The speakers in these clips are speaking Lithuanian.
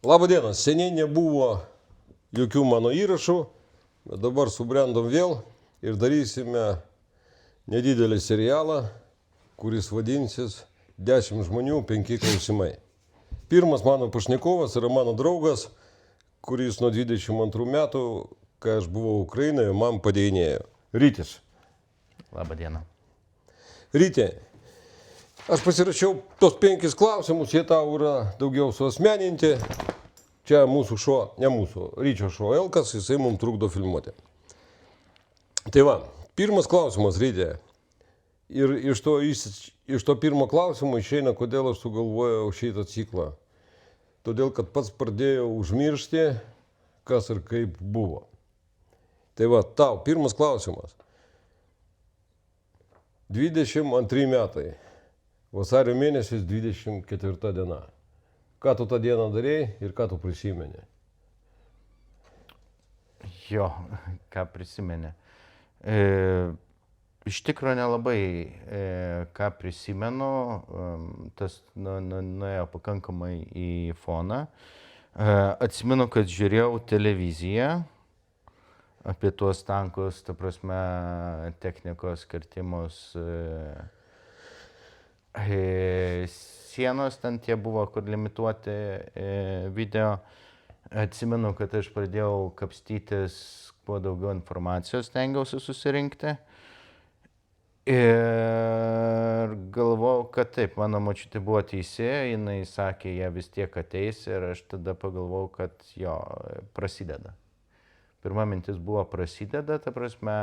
Labą dieną, seniai nebuvo jokių mano įrašų, bet dabar subrendom vėl ir darysime nedidelį serialą, kuris vadinsis 10 žmonių, 5 klausimai. Pirmas mano pašnekovas yra mano draugas, kuris nuo 22 metų, kai aš buvau Ukrainoje, man padėjinėjo. Rytis. Labą dieną. Rytė, aš pasirašiau tos 5 klausimus, jie tau yra daugiau suasmeninti. Čia mūsų šuo, ne mūsų, Ryčio šuo Elkas, jisai mums trukdo filmuoti. Tai va, pirmas klausimas, Rytė. Ir iš to pirmo klausimo išeina, kodėl aš sugalvojau šitą ciklą. Todėl, kad pats pradėjau užmiršti, kas ir kaip buvo. Tai va, tau, pirmas klausimas. 22 metai, vasario mėnesis 24 diena. Ką tu tą dieną darėjai ir ką tu prisimeni? Jo, ką prisimeni. Iš tikrųjų nelabai ką prisimenu, tas nuėjo pakankamai į foną. Atsimenu, kad žiūrėjau televiziją apie tuos tankus, ta prasme, technikos kirtimus, sienos ten tie buvo, kur limituoti video. Atsimenu, kad aš pradėjau kapstytis, kuo daugiau informacijos stengiausi susirinkti. Ir galvojau, kad taip, mano močiutė buvo teisi, jinai sakė, jie vis tiek ateis ir aš tada pagalvojau, kad jo, prasideda. Pirma mintis buvo prasideda, ta prasme,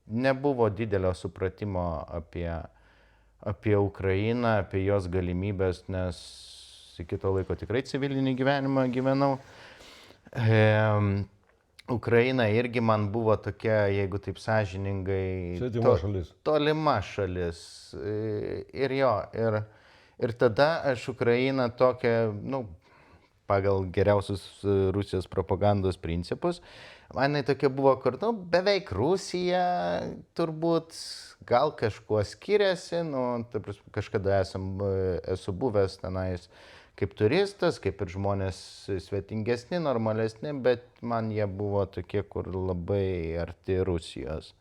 nebuvo didelio supratimo apie Ukrainą, apie jos galimybės, nes iki to laiko tikrai civilinį gyvenimą gyvenau. Ukraina irgi man buvo tokia, jeigu taip sąžiningai, tolima šalis. Ir tada aš Ukrainą tokią, pagal geriausius Rusijos propagandos principus, man tokia buvo, kur, beveik Rusija turbūt, gal kažkuo skiriasi, kažkada esu buvęs tenais kaip turistas, kaip ir žmonės svetingesni, normalesni, bet man jie buvo tokie, kur labai arti Rusijos.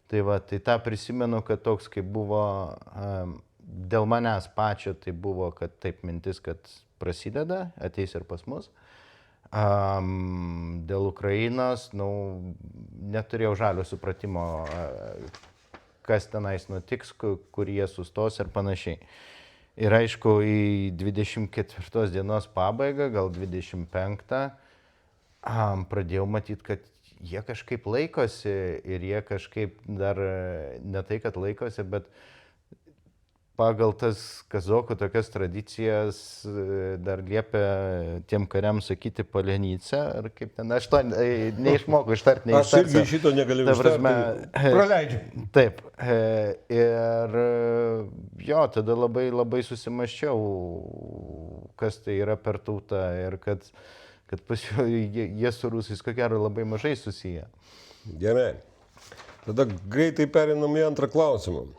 Tai va, tai tą prisimenu, kad toks kaip buvo, dėl manęs pačio tai buvo, kad taip mintis, kad prasideda, ateis ir pas mus. Dėl Ukrainos, neturėjau žalio supratimo, kas tenais nutiks, kur jie sustos ir panašiai. Ir aišku, į 24 dienos pabaigą, gal 25, pradėjau matyti, kad jie kažkaip laikosi ir jie kažkaip dar, ne tai, kad laikosi, bet pagal tas kazokų tokias tradicijas dar liepia tiem kariams sakyti Polenice, ar kaip ten, aš to neišmokau ištarti, Aš irgi šito negaliu ištarti, praleidžiu. Taip, ir jo, tada labai, labai susimaščiau, kas tai yra per tauta ir kad pas jie su rusais, ko gero, labai mažai susiję. Gerai, tada greitai perinam į antrą klausimą.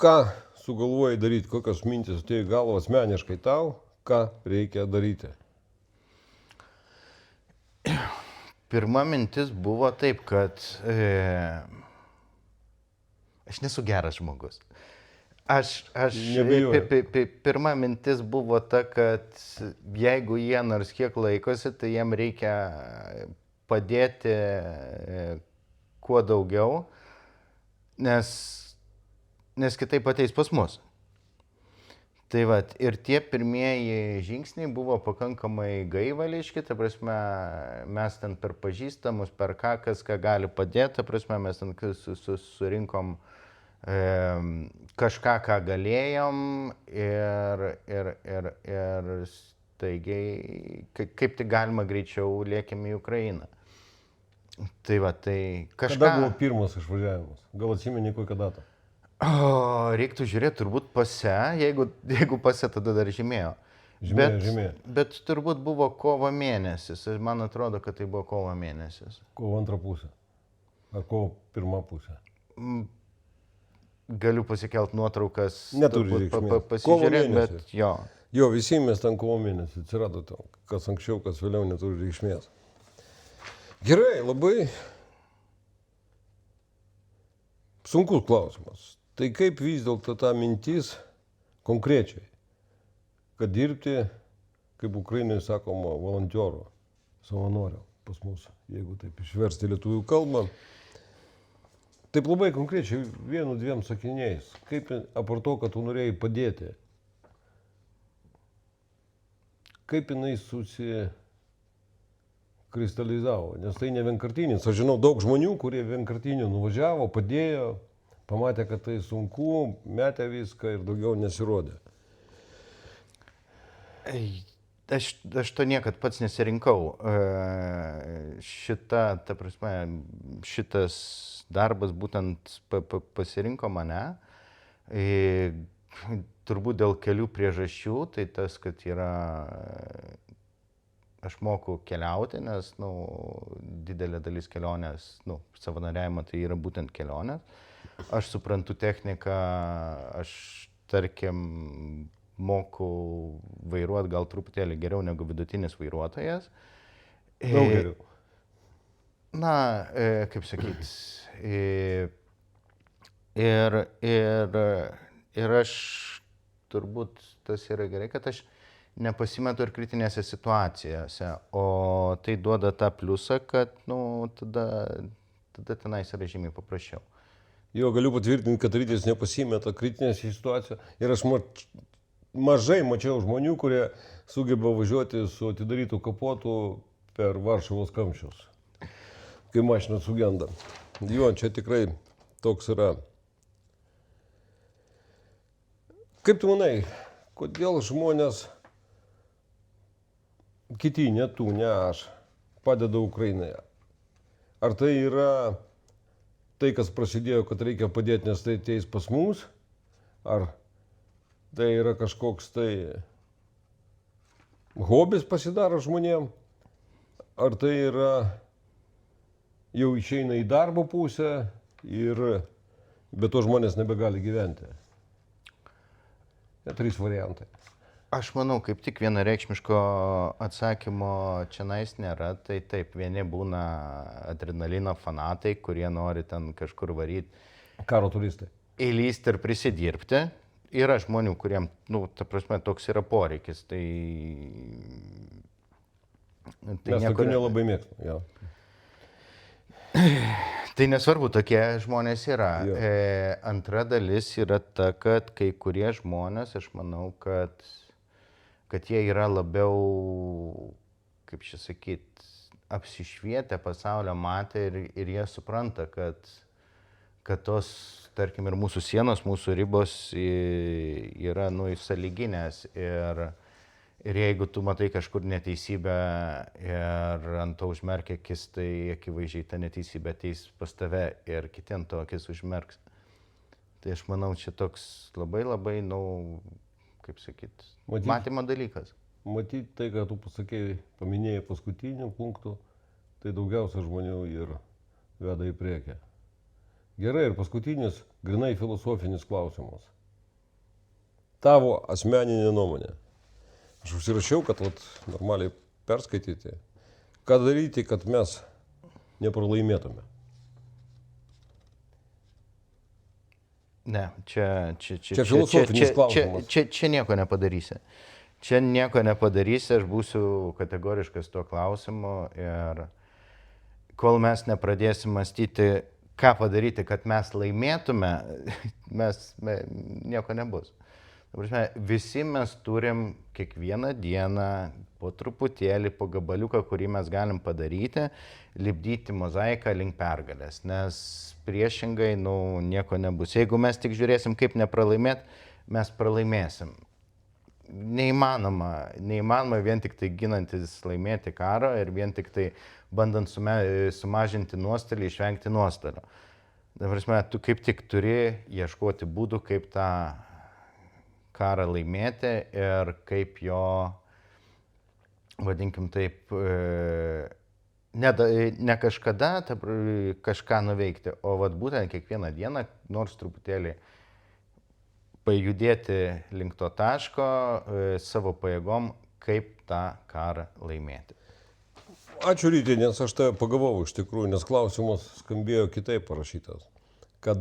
Ką sugalvojai daryti, kokios mintis atėjo į galvą asmeniškai tau, ką reikia daryti? Pirma mintis buvo taip, kad aš nesu geras žmogus. Pirma mintis buvo ta, kad jeigu jie nors kiek laikosi, tai jiem reikia padėti kuo daugiau, nes kitaip ateis pas mus. Tai va, ir tie pirmieji žingsniai buvo pakankamai gaivališki, ta prasme, mes ten per pažįstamus, per kas ką gali padėti, ta prasme, mes ten surinkom kažką, ką galėjom ir staigiai, kaip tik galima greičiau lėkėm į Ukrainą. Tai va, tai kažką... Kada buvo pirmas išvažiavimas? Gal atsimeni kokią datą? Reiktų žiūrėti turbūt pase, jeigu pase tada dar žymėjo. Bet turbūt buvo kovo mėnesis, man atrodo, kad tai buvo kovo mėnesis. Kovo antrą pusę? Ar kovo pirmą pusę? Galiu pasikelt nuotraukas, neturi reikšmės. pasižiūrėti, bet jo. Jo, visi mes ten kovo mėnesį atsirado, ten, kas anksčiau, kas vėliau neturi reikšmės. Gerai, labai sunkus klausimas. Tai kaip vis dėlto ta mintis konkrečiai, kad dirbti, kaip Ukrainoje sakoma, volontiorų, savanorių pas mus, jeigu taip išversti lietuvių kalbą. Taip labai konkrečiai, vienu, dviem sakiniais, kaip apart to, kad tu norėjai padėti, kaip jinai susikristalizavo, nes tai ne vienkartinis. Aš žinau daug žmonių, kurie vienkartinių nuvažiavo, padėjo, pamatė, kad tai sunku, metė viską ir daugiau nesirodė. Aš to niekad pats nesirinkau. Ta prasme, šitas darbas būtent pasirinko mane. Turbūt dėl kelių priežasčių, tai tas, kad aš moku keliauti, nes didelė dalis kelionės, savanoriavimo tai yra būtent kelionės. Aš suprantu techniką, aš tarkim moku vairuoti gal truputėlį geriau negu vidutinis vairuotojas. Daug geriau. Kaip sakyt, ir aš turbūt tas yra gerai, kad aš nepasimetu ir kritinėse situacijose, o tai duoda tą pliusą, kad tada tenais yra žymiai paprasčiau. Jo, galiu patvirtinti, kad Rytis nepasimeta kritinėse situacijose ir aš mažai mačiau žmonių, kurie sugeba važiuoti su atidarytų kapotu per Varšuvos kamščius, kai mašina sugenda. Jo, čia tikrai toks yra. Kaip tu manai, kodėl žmonės, kiti, ne tu, ne aš, padeda Ukrainai? Ar tai yra tai, kas prasidėjo, kad reikia padėti, nes tai ateis pas mus? Ar tai yra kažkoks tai hobis pasidaro žmonėm? Ar tai yra jau išeina į darbo pusę ir be to žmonės nebegali gyventi? Trys variantai. Aš manau, kaip tik vienareikšmiško atsakymo čionais nėra. Tai taip, vieni būna adrenalino fanatai, kurie nori ten kažkur varyti. Karo turistai. Įlysti ir prisidirbti. Yra žmonių, kuriem, ta prasme, toks yra poreikis. Tai Mes tokių nelabai mėgstam. Ja. Tai nesvarbu, tokie žmonės yra. Antra dalis yra ta, kad kai kurie žmonės, aš manau, kad jie yra labiau, kaip čia sakyt, apsišvietę, pasaulio matę ir jie supranta, kad tos, tarkim, ir mūsų sienos, mūsų ribos yra, sąlyginės. Ir jeigu tu matai kažkur neteisybę ir ant to užmerkia akis, tai akivaizdžiai ta neteisybė ateis pas tave ir kiti ant to akis užmerks. Tai aš manau, čia toks labai, kaip sakyt, matymo dalykas. Matyt, tai, ką tu pasakėjai, paminėjai paskutinių punktų, tai daugiausia žmonių ir veda į priekį. Gerai, ir paskutinis, grinai filosofinis klausimas. Tavo asmeninė nuomonė. Aš užsirašiau, kad normaliai perskaityti, ką daryti, kad mes nepralaimėtume. Ne, čia filosofinis klausimas. Čia nieko nepadarysi. Čia nieko nepadarysi, aš būsiu kategoriškas tuo klausimu ir kol mes nepradėsim mąstyti, ką padaryti, kad mes laimėtume, nieko nebus. Visi mes turim kiekvieną dieną po truputėlį, po gabaliuką, kurį mes galim padaryti, lipdyti mozaiką link pergalės, nes priešingai nieko nebus. Jeigu mes tik žiūrėsim, kaip nepralaimėti, mes pralaimėsim. Neįmanoma vien tik tai ginantis laimėti karą ir vien tik tai bandant sumažinti nuostolį, išvengti nuostolio. Dabar, tu kaip tik turi ieškoti būdų, kaip tą karą laimėti ir kaip jo, vadinkim taip, ne kažkada kažką nuveikti, o būtent kiekvieną dieną nors truputėlį pajudėti link to taško savo pajėgom, kaip tą karą laimėti. Ačiū Rytį, nes aš tave pagavau iš tikrųjų, nes klausimas skambėjo kitaip parašytas. Ką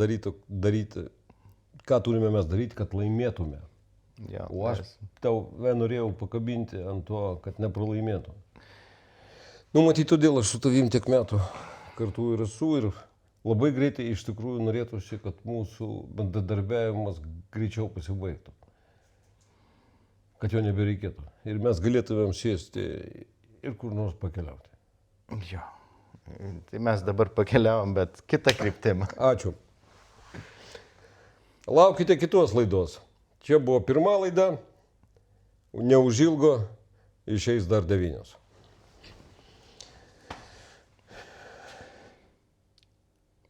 ką turime mes daryti, kad laimėtume. Jo, O aš tau norėjau pakabinti ant to, kad nepralaimėtum. Nu, matyt, todėl aš su tavim tiek metų kartu ir esu ir labai greitai iš tikrųjų norėtųsi, kad mūsų bendradarbiavimas greičiau pasibaigtų. Kad jo nebereikėtų. Ir mes galėtumėm sėsti ir kur nors pakeliauti. Jo. Tai mes dabar pakeliavom, bet kitą kryptimą. Ačiū. Laukite kitos laidos. Čia buvo pirma laida, neužilgo išeis dar 9.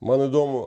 Man įdomu,